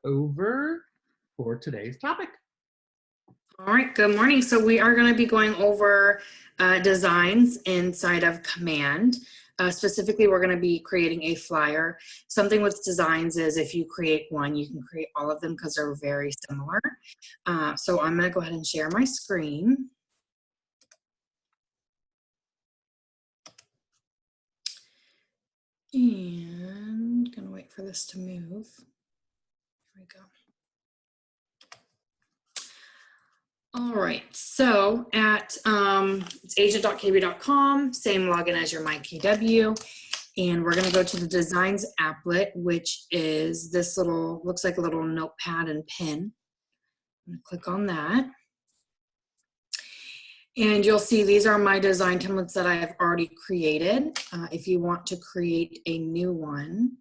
over for today's topic. All right, good morning. So we are going to be going over designs inside of Command. Specifically, we're going to be creating a flyer. Something with designs is if you create one, you can create all of them because they're very similar. So I'm going to go ahead and share my screen. And going to wait for this to move. Here we go. All right, so at it's agent.kb.com, same login as your MyKW, and we're gonna go to the Designs applet, which is this little, looks like a little notepad and pen. I'm gonna click on that. And you'll see these are my design templates that I have already created. If you want to create a new one,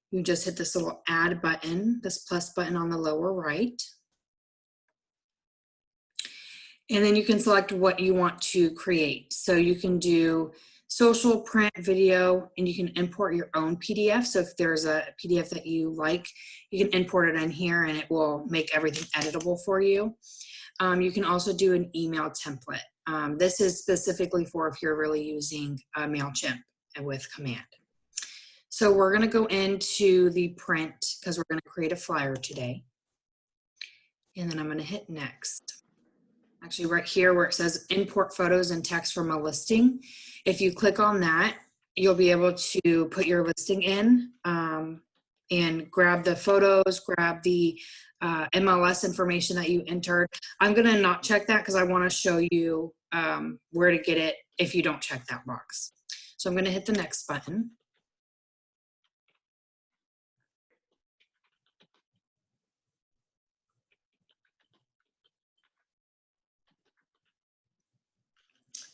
you just hit this little add button, this plus button on the lower right. And then you can select what you want to create. So you can do social, print, video, and you can import your own PDF. So if there's a PDF that you like, you can import it in here and it will make everything editable for you. You can also do an email template. This is specifically for if you're really using MailChimp with Command. So we're gonna go into the print because we're gonna create a flyer today. And then I'm gonna hit next. Actually right here where it says import photos and text from a listing. If you click on that, you'll be able to put your listing in and grab the photos, grab the MLS information that you entered. I'm gonna not check that because I wanna show you where to get it if you don't check that box. So I'm gonna hit the next button.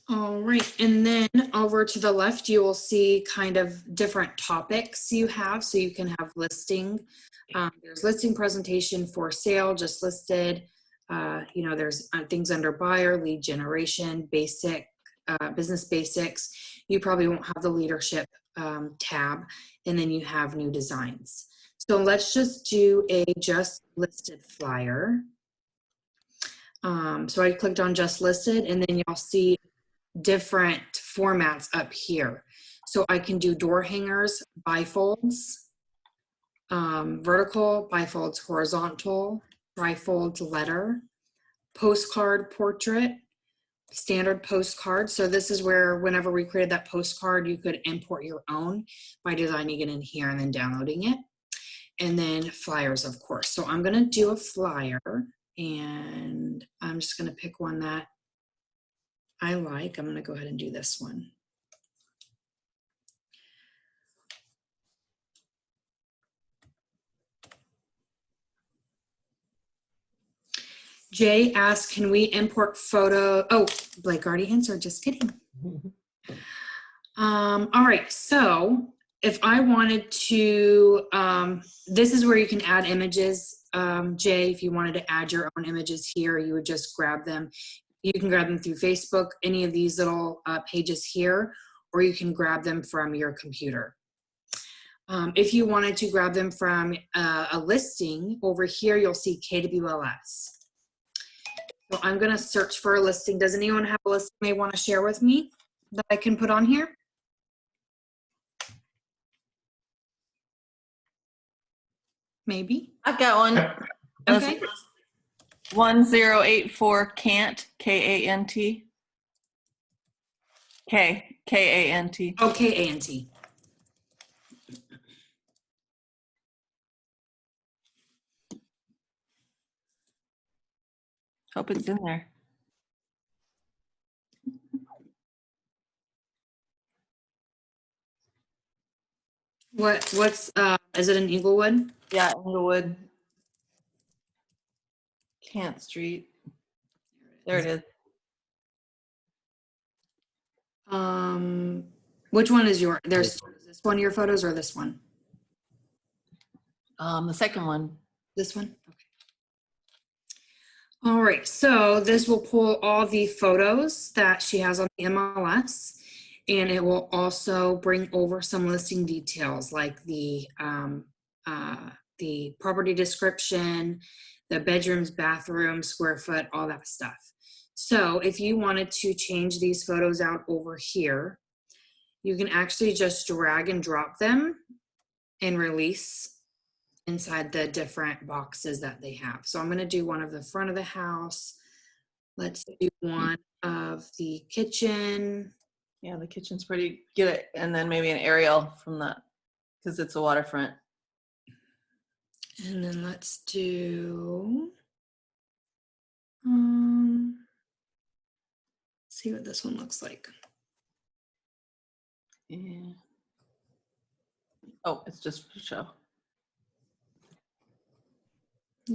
All right, and then over to the left, you will see kind of different topics you have. So you can have listing. There's listing presentation, for sale, just listed. You know, there's things under buyer, lead generation, basic, business basics. You probably won't have the leadership tab, and then you have new designs. So let's just do a just listed flyer. So I clicked on just listed, and then you'll see different formats up here. So I can do door hangers, bifolds, vertical, bifolds, horizontal, trifolds, letter, postcard, portrait, standard postcard. So this is where whenever we created that postcard, you could import your own by designing it in here and then downloading it. And then flyers, of course. So I'm gonna do a flyer and I'm just gonna pick one that I like. I'm gonna go ahead and do this one. Jay asked, can we import photo? Oh, Blake already answered, just kidding. All right, so if I wanted to, this is where you can add images. Jay, if you wanted to add your own images here, you would just grab them. You can grab them through Facebook, any of these little pages here, or you can grab them from your computer. If you wanted to grab them from a listing, over here you'll see KWLS. So I'm gonna search for a listing. Does anyone have a listing they wanna share with me that I can put on here? Maybe. I've got one. Okay. 1084 Kant, K-A-N-T. K-A-N-T. Oh, K-A-N-T. Hope it's in there. What's, is it in Inglewood? Yeah, Inglewood. Kant Street. There it is. Which one is your, is this one of your photos or this one? The second one. This one? Okay. All right, so this will pull all the photos that she has on the MLS, and it will also bring over some listing details like the the property description, the bedrooms, bathrooms, square foot, all that stuff. So if you wanted to change these photos out over here, you can actually just drag and drop them and release inside the different boxes that they have. So I'm going to do one of the front of the house. Let's do one of the kitchen. Yeah, the kitchen's pretty good. And then maybe an aerial from that, because it's a waterfront. And then let's do, see what this one looks like. Yeah. Oh, it's just for show.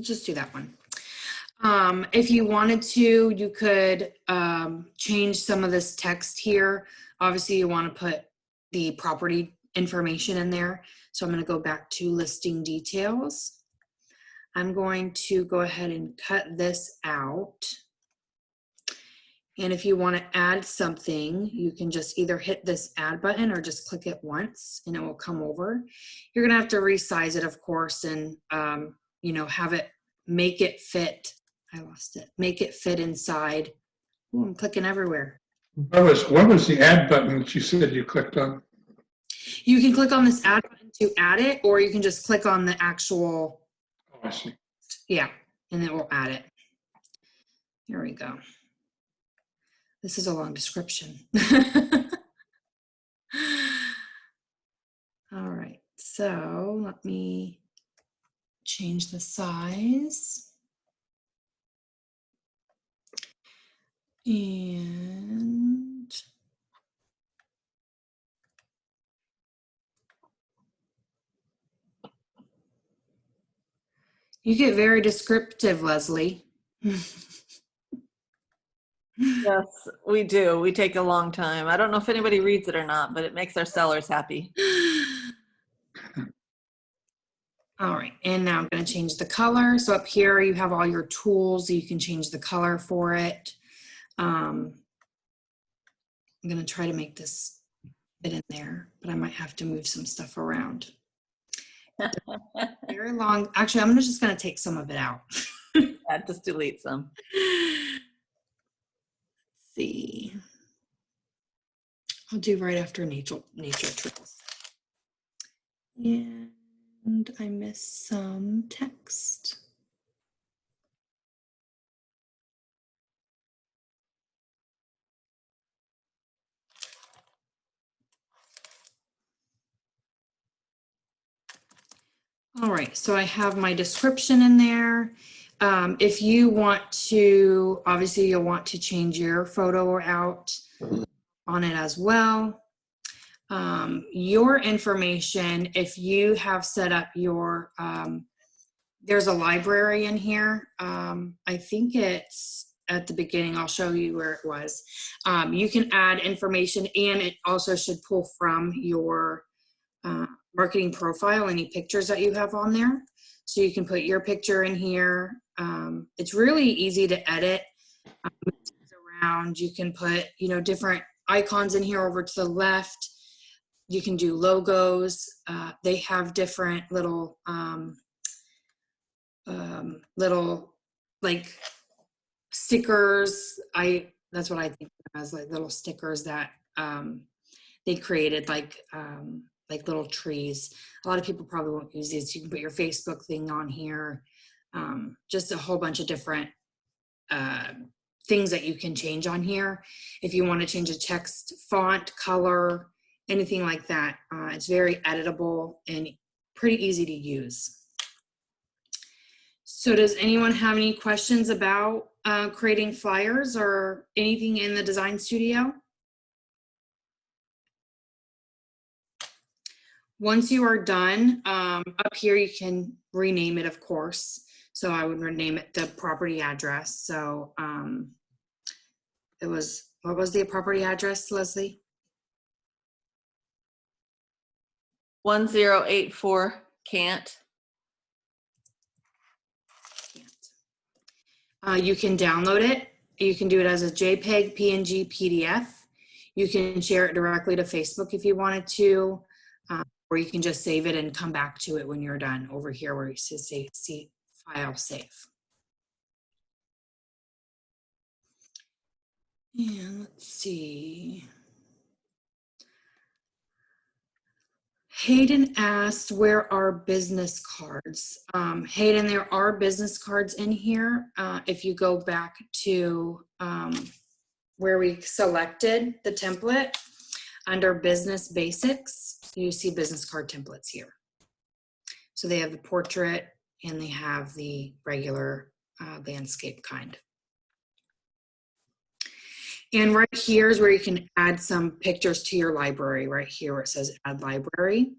Just do that one. If you wanted to, you could change some of this text here. Obviously, you want to put the property information in there. So I'm going to go back to listing details. I'm going to go ahead and cut this out. And if you want to add something, you can just either hit this add button or just click it once and it will come over. You're going to have to resize it, of course, and you know, have it, make it fit. I lost it. Make it fit inside. Ooh, I'm clicking everywhere. What was the add button that you said you clicked on? You can click on this add button to add it, or you can just click on the actual, Oh, I see. yeah, and it will add it. Here we go. This is a long description. All right, so let me change the size. And you get very descriptive, Leslie. Yes, we do. We take a long time. I don't know if anybody reads it or not, but it makes our sellers happy. All right, and now I'm going to change the color. So up here you have all your tools. You can change the color for it. I'm going to try to make this fit in there, but I might have to move some stuff around. Very long. Actually, I'm just going to take some of it out. Yeah, just delete some. Let's see. I'll do right after nature trails. And I missed some text. All right, so I have my description in there. If you want to, obviously you'll want to change your photo out on it as well. Your information, if you have set up your, there's a library in here. I think it's at the beginning. I'll show you where it was. You can add information, and it also should pull from your marketing profile, any pictures that you have on there. So you can put your picture in here. It's really easy to edit around. You can put, you know, different icons in here over to the left. You can do logos. They have different little, like stickers. That's what I think of as, like little stickers that they created, like little trees. A lot of people probably won't use these. You can put your Facebook thing on here. Just a whole bunch of different things that you can change on here. If you want to change a text font, color, anything like that, it's very editable and pretty easy to use. So does anyone have any questions about creating flyers or anything in the design studio? Once you are done, up here you can rename it, of course. So I would rename it the property address. So it was, what was the property address, Leslie? 1084 Can't. You can download it. You can do it as a JPEG, PNG, PDF. You can share it directly to Facebook if you wanted to. or you can just save it and come back to it when you're done over here where it says save, see, file save. And let's see. Hayden asked, where are business cards? Hayden, there are business cards in here. If you go back to where we selected the template, under business basics, you see business card templates here. So they have the portrait and they have the regular landscape kind. And right here is where you can add some pictures to your library, right here where it says add library.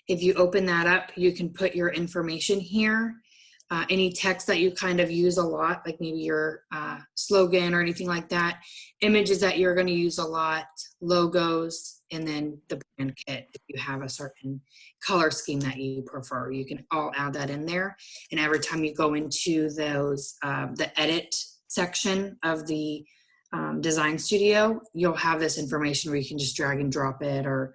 If you open that up, you can put your information here. Any text that you kind of use a lot, like maybe your slogan or anything like that, images that you're going to use a lot, logos, and then the brand kit. If you have a certain color scheme that you prefer, you can all add that in there. And every time you go into those, the edit section of the Design Studio, you'll have this information where you can just drag and drop it or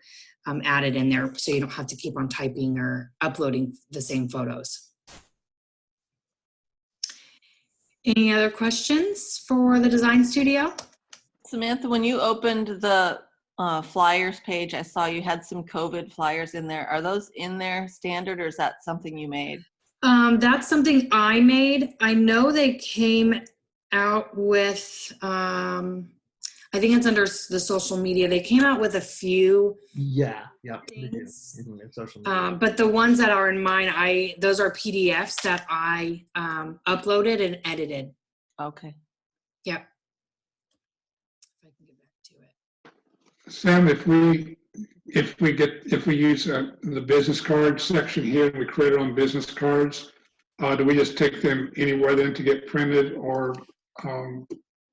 add it in there so you don't have to keep on typing or uploading the same photos. Any other questions for the Design Studio? Samantha, when you opened the flyers page, I saw you had some COVID flyers in there. Are those in there standard, or is that something you made? That's something I made. I know they came out with, I think it's under the social media. They came out with a few. Yeah, they do. Things. In social media. But the ones that are in mine, those are PDFs that I uploaded and edited. Okay. Yep. If I can get back to it. Sam, if we use the business card section here and we create our own business cards, do we just take them anywhere then to get printed, or?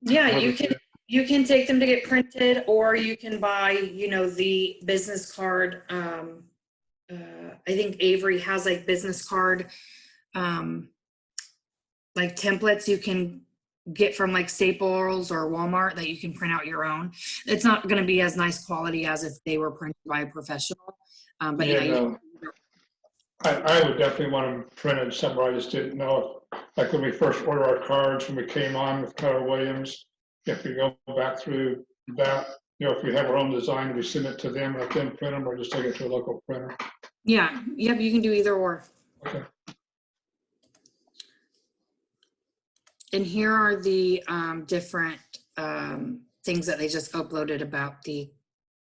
Yeah, you can take them to get printed, or you can buy, the business card. I think Avery has like business card, like templates you can get from like Staples or Walmart that you can print out your own. It's not going to be as nice quality as if they were printed by a professional. But No. I would definitely want them printed somewhere. I just didn't know if, like when we first ordered our cards, when we came on with Keller Williams, if we go back through that, if we have our own design, we send it to them, let them print them, or just take it to a local printer. Yeah, yep, you can do either or. Okay. And here are the different things that they just uploaded about the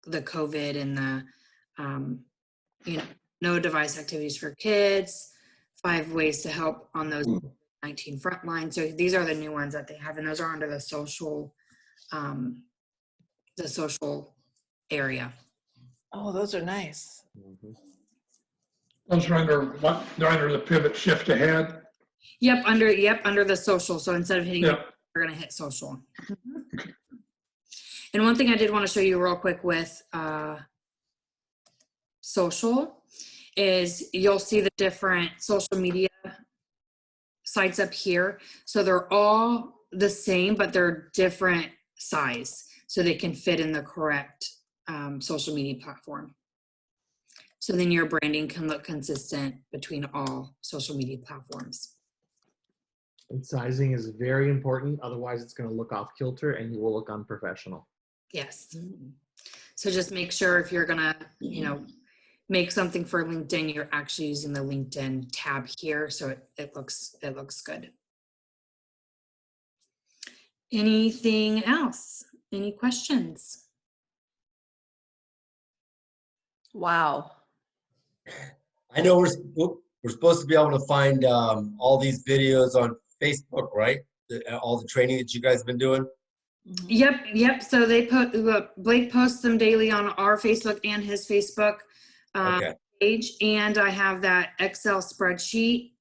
COVID and the, no device activities for kids, 5 ways to help on those 19 frontline. So these are the new ones that they have, and those are under the social area. Oh, those are nice. Mhm. Those are under what? They're under the pivot shift ahead. Yep, under the social. So instead of hitting, Yep. we're gonna hit social. And one thing I did want to show you real quick with social is you'll see the different social media sites up here. So they're all the same, but they're different size, so they can fit in the correct social media platform. So then your branding can look consistent between all social media platforms. And sizing is very important. Otherwise, it's going to look off kilter and you will look unprofessional. Yes. So just make sure if you're gonna, make something for LinkedIn, you're actually using the LinkedIn tab here, so it looks good. Anything else? Any questions? Wow. I know we're supposed to be able to find all these videos on Facebook, right? All the training that you guys have been doing. Yep. So they Blake posts them daily on our Facebook and his Facebook Okay. page, and I have that Excel spreadsheet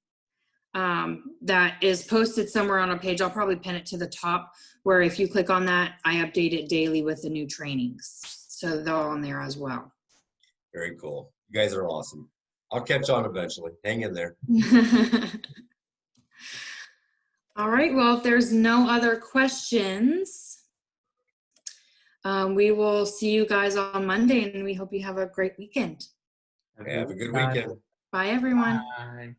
that is posted somewhere on a page. I'll probably pin it to the top, where if you click on that, I update it daily with the new trainings. So they're all on there as well. Very cool. You guys are awesome. I'll catch on eventually. Hang in there. All right, well, if there's no other questions, we will see you guys on Monday, and we hope you have a great weekend. Have a good time. weekend. Bye, everyone. Bye.